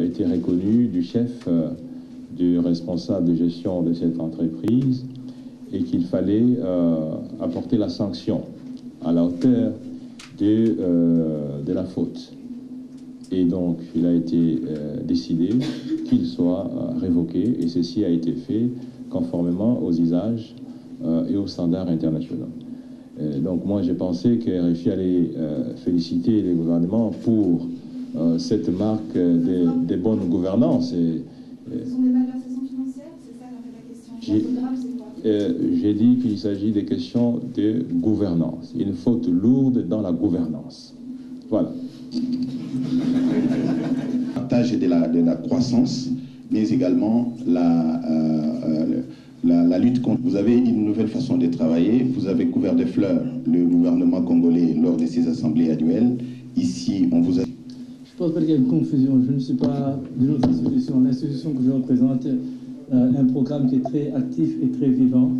était reconnue du chef, du responsable de gestion de cette entreprise, et qu'il fallait apporter la sanction à la hauteur de la faute. Et donc, il a été décidé qu'il soit révoqué, et ceci a été fait conformément aux usages et aux standards internationaux. Donc, moi, j'ai pensé que RFI allait féliciter le gouvernement pour cette marque de bonne gouvernance. Ce sont des malversations financières, c'est ça la question. J'ai dit qu'il s'agit des questions de gouvernance, une faute lourde dans la gouvernance. Voilà. Partage de la croissance, mais également la lutte contre. Vous avez une nouvelle façon de travailler. Vous avez couvert de fleurs le gouvernement congolais lors de ses assemblées annuelles. Ici, on vous a... Je pense pas qu'il y a une confusion. Je ne suis pas de notre institution. L'institution que je représente a un programme qui est très actif et très vivant.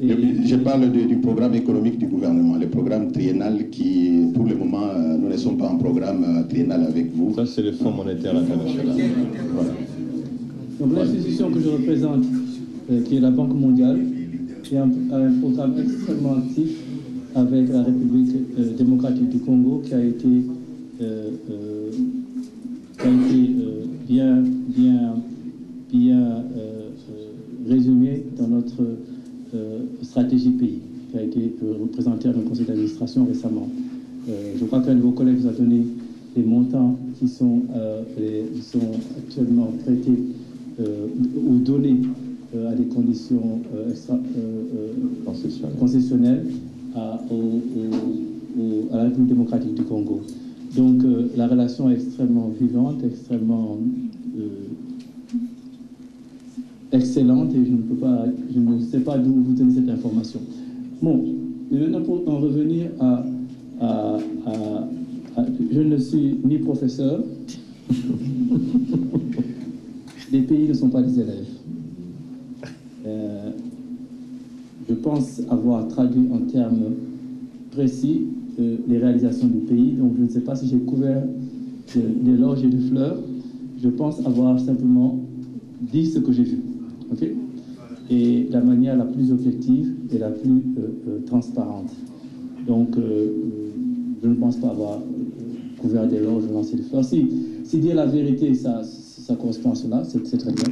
Et... Je parle du programme économique du gouvernement, le programme triennal qui, pour le moment, nous ne sommes pas en programme triennal avec vous. Ça, c'est le Fonds monétaire international. Voilà. Donc l'institution que je représente, qui est la Banque mondiale, qui a un programme extrêmement actif avec la République démocratique du Congo, qui a été bien résumé dans notre stratégie pays, qui a été représentée à notre conseil d'administration récemment. Je crois qu'un de vos collègues vous a donné les montants qui sont actuellement traités ou donnés à des conditions concessionnelles à la République démocratique du Congo. Donc la relation est extrêmement vivante, extrêmement excellente, et je ne sais pas d'où vous tenez cette information. Bon, maintenant pour en revenir je ne suis ni professeur, les pays ne sont pas des élèves. Je pense avoir traduit en termes précis les réalisations du pays, donc je ne sais pas si j'ai couvert des loges et de fleurs. Je pense avoir simplement dit ce que j'ai vu, ok, et de la manière la plus objective et la plus transparente. Donc je ne pense pas avoir couvert des loges ou lancé des fleurs. Si dire la vérité, ça correspond à cela, c'est très bien.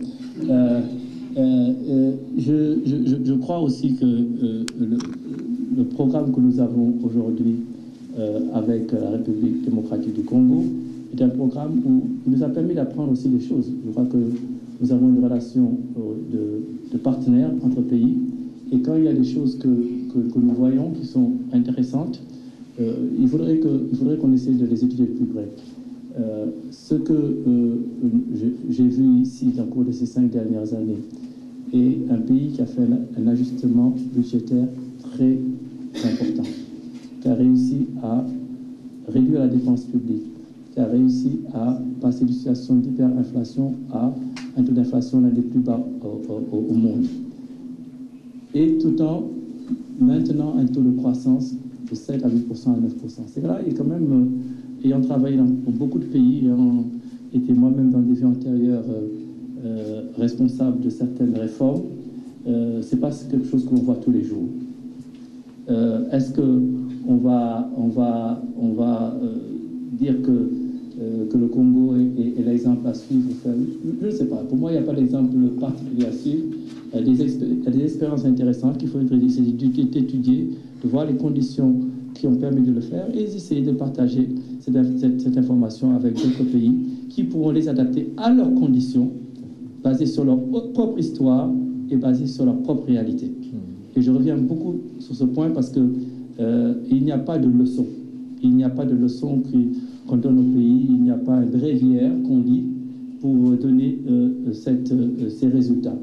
Je crois aussi que le programme que nous avons aujourd'hui avec la République démocratique du Congo est un programme qui nous a permis d'apprendre aussi des choses. Je crois que nous avons une relation de partenaires entre pays, et quand il y a des choses que nous voyons qui sont intéressantes, il faudrait qu'on essaie de les étudier de plus près. Ce que j'ai vu ici au cours de ces 5 dernières années est un pays qui a fait un ajustement budgétaire très important, qui a réussi à réduire la dépense publique, qui a réussi à passer d'une situation d'hyperinflation à un taux d'inflation l'un des plus bas au monde, et tout en maintenant un taux de croissance de 7 à 8% à 9%. C'est là, et quand même, ayant travaillé dans beaucoup de pays, ayant été moi-même dans des vies antérieures responsable de certaines réformes, c'est pas quelque chose que l'on voit tous les jours. Est-ce qu'on va dire que le Congo est l'exemple à suivre? Je ne sais pas. Pour moi, il n'y a pas d'exemple particulier à suivre. Il y a des expériences intéressantes qu'il faut étudier, de voir les conditions qui ont permis de le faire, et essayer de partager cette information avec d'autres pays qui pourront les adapter à leurs conditions, basées sur leur propre histoire et basées sur leur propre réalité. Et je reviens beaucoup sur ce point parce que il n'y a pas de leçon. Il n'y a pas de leçon qu'on donne au pays. Il n'y a pas un bréviaire qu'on lit pour donner ces résultats.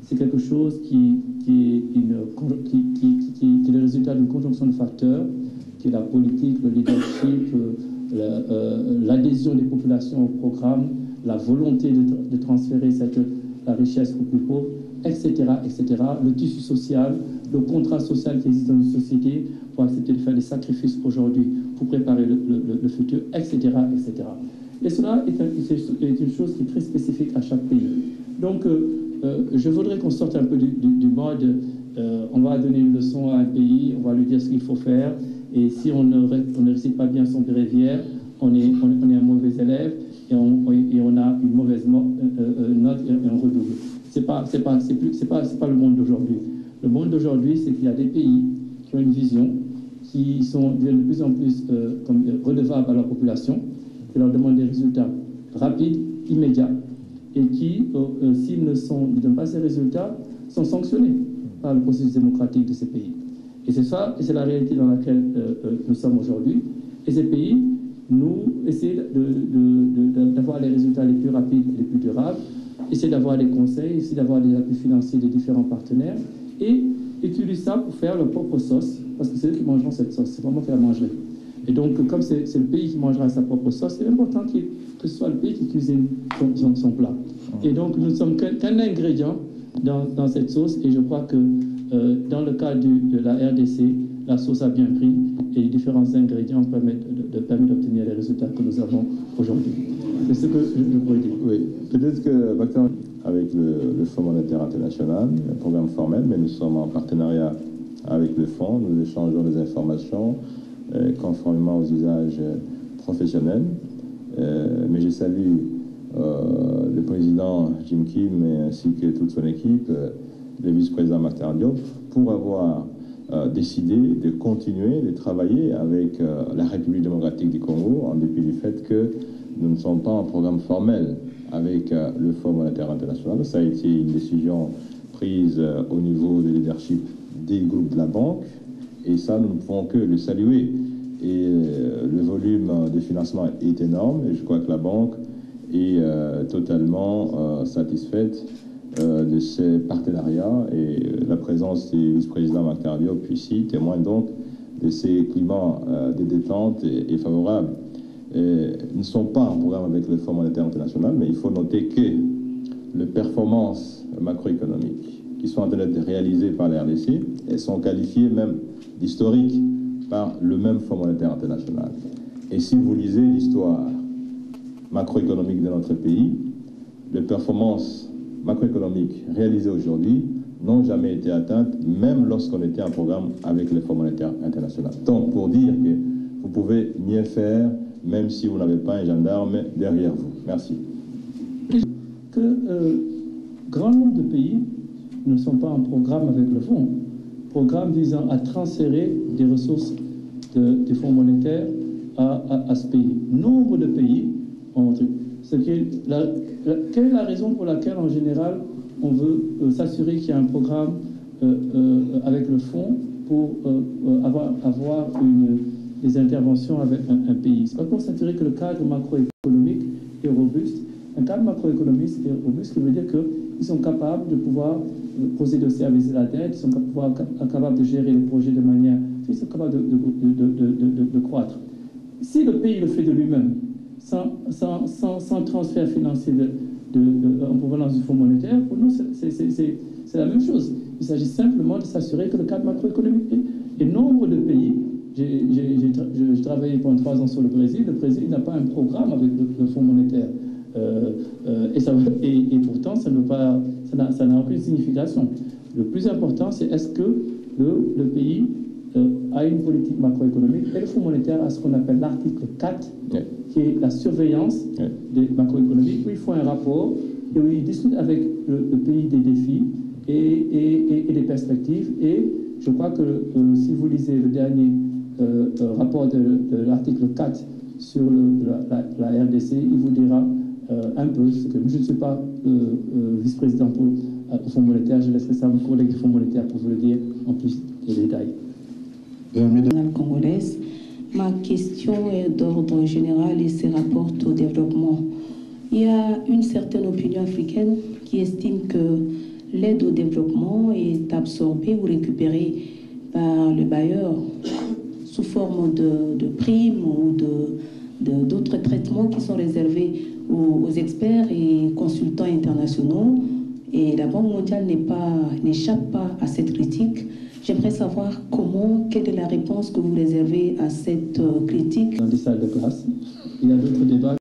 C'est quelque chose qui est le résultat d'une conjonction de facteurs, qui est la politique, le leadership, l'adhésion des populations au programme, la volonté de transférer la richesse aux plus pauvres, etc., etc. Le tissu social, le contrat social qui existe dans une société pour accepter de faire des sacrifices aujourd'hui pour préparer le futur, etc., etc. Et cela est une chose qui est très spécifique à chaque pays. Donc, je voudrais qu'on sorte un peu du mode on va donner une leçon à un pays, on va lui dire ce qu'il faut faire, et si on ne récite pas bien son bréviaire, on est un mauvais élève et on a une mauvaise note et on redouble. C'est pas le monde d'aujourd'hui. Le monde d'aujourd'hui, c'est qu'il y a des pays qui ont une vision, qui deviennent de plus en plus redevables à leur population, qui leur demandent des résultats rapides, immédiats, et qui, s'ils ne donnent pas ces résultats, sont sanctionnés par le processus démocratique de ces pays. Et c'est ça, et c'est la réalité dans laquelle nous sommes aujourd'hui. Et ces pays, nous, essaient d'avoir les résultats les plus rapides et les plus durables, essayer d'avoir des conseils, essayer d'avoir des appuis financiers des différents partenaires, et utiliser ça pour faire leur propre sauce, parce que c'est eux qui mangeront cette sauce, c'est pas moi qui la mangerai. Et donc, comme c'est le pays qui mangera sa propre sauce, c'est important que ce soit le pays qui cuisine son plat. Et donc, nous ne sommes qu'un ingrédient dans cette sauce, et je crois que dans le cas de la RDC, la sauce a bien pris, et les différents ingrédients permettent d'obtenir les résultats que nous avons aujourd'hui. C'est ce que je pourrais dire. Oui, peut-être que avec le Fonds monétaire international, un programme formel, mais nous sommes en partenariat avec le Fonds, nous échangeons des informations conformément aux usages professionnels. Mais je salue le président Jim Kim ainsi que toute son équipe, le vice-président Makhtar Diop, pour avoir décidé de continuer de travailler avec la République démocratique du Congo, en dépit du fait que nous ne sommes pas en programme formel avec le Fonds monétaire international. Ça a été une décision prise au niveau du leadership des groupes de la banque, et ça, nous ne pouvons que le saluer. Et le volume de financement est énorme, et je crois que la banque est totalement satisfaite de ces partenariats, et la présence du vice-président Makhtar Diop ici témoigne donc de ces climats de détente et favorables. Nous ne sommes pas en programme avec le Fonds monétaire international, mais il faut noter que les performances macroéconomiques qui sont en train d'être réalisées par la RDC, elles sont qualifiées même d'historiques par le même Fonds monétaire international. Et si vous lisez l'histoire macroéconomique de notre pays, les performances macroéconomiques réalisées aujourd'hui n'ont jamais été atteintes, même lorsqu'on était en programme avec le Fonds monétaire international. Donc, pour dire que vous pouvez mieux faire, même si vous n'avez pas un gendarme derrière vous. Merci. Que grand nombre de pays ne sont pas en programme avec le Fonds. Programme visant à transférer des ressources du Fonds monétaire à ce pays. Nombre de pays ont... Quelle est la raison pour laquelle, en général, on veut s'assurer qu'il y a un programme avec le Fonds pour avoir des interventions avec un pays? C'est pas pour s'assurer que le cadre macroéconomique est robuste. Un cadre macroéconomique est robuste, ce qui veut dire qu'ils sont capables de pouvoir procéder au service de la dette, ils sont capables de gérer les projets de manière... Ils sont capables de croître. Si le pays le fait de lui-même, sans transfert financier en provenance du Fonds monétaire, pour nous, c'est la même chose. Il s'agit simplement de s'assurer que le cadre macroéconomique est... Et nombre de pays... J'ai travaillé pendant 3 ans sur le Brésil. Le Brésil n'a pas un programme avec le Fonds monétaire. Et pourtant, ça n'a aucune signification. Le plus important, c'est est-ce que le pays a une politique macroéconomique, et le Fonds monétaire a ce qu'on appelle l'article 4, qui est la surveillance des macroéconomiques, où il faut un rapport et où il discute avec le pays des défis et des perspectives. Et je crois que si vous lisez le dernier rapport de l'article 4 sur la RDC, il vous dira un peu ce que je ne suis pas vice-président au Fonds monétaire, je laisserai ça à mon collègue du Fonds monétaire pour vous le dire en plus de détails. Congolaise. Ma question est d'ordre général et se rapporte au développement. Il y a une certaine opinion africaine qui estime que l'aide au développement est absorbée ou récupérée par le bailleur sous forme de primes ou d'autres traitements qui sont réservés aux experts et consultants internationaux. Et la Banque mondiale n'échappe pas à cette critique. J'aimerais savoir quelle est la réponse que vous réservez à cette critique. Dans des salles de classe, il y a d'autres débats.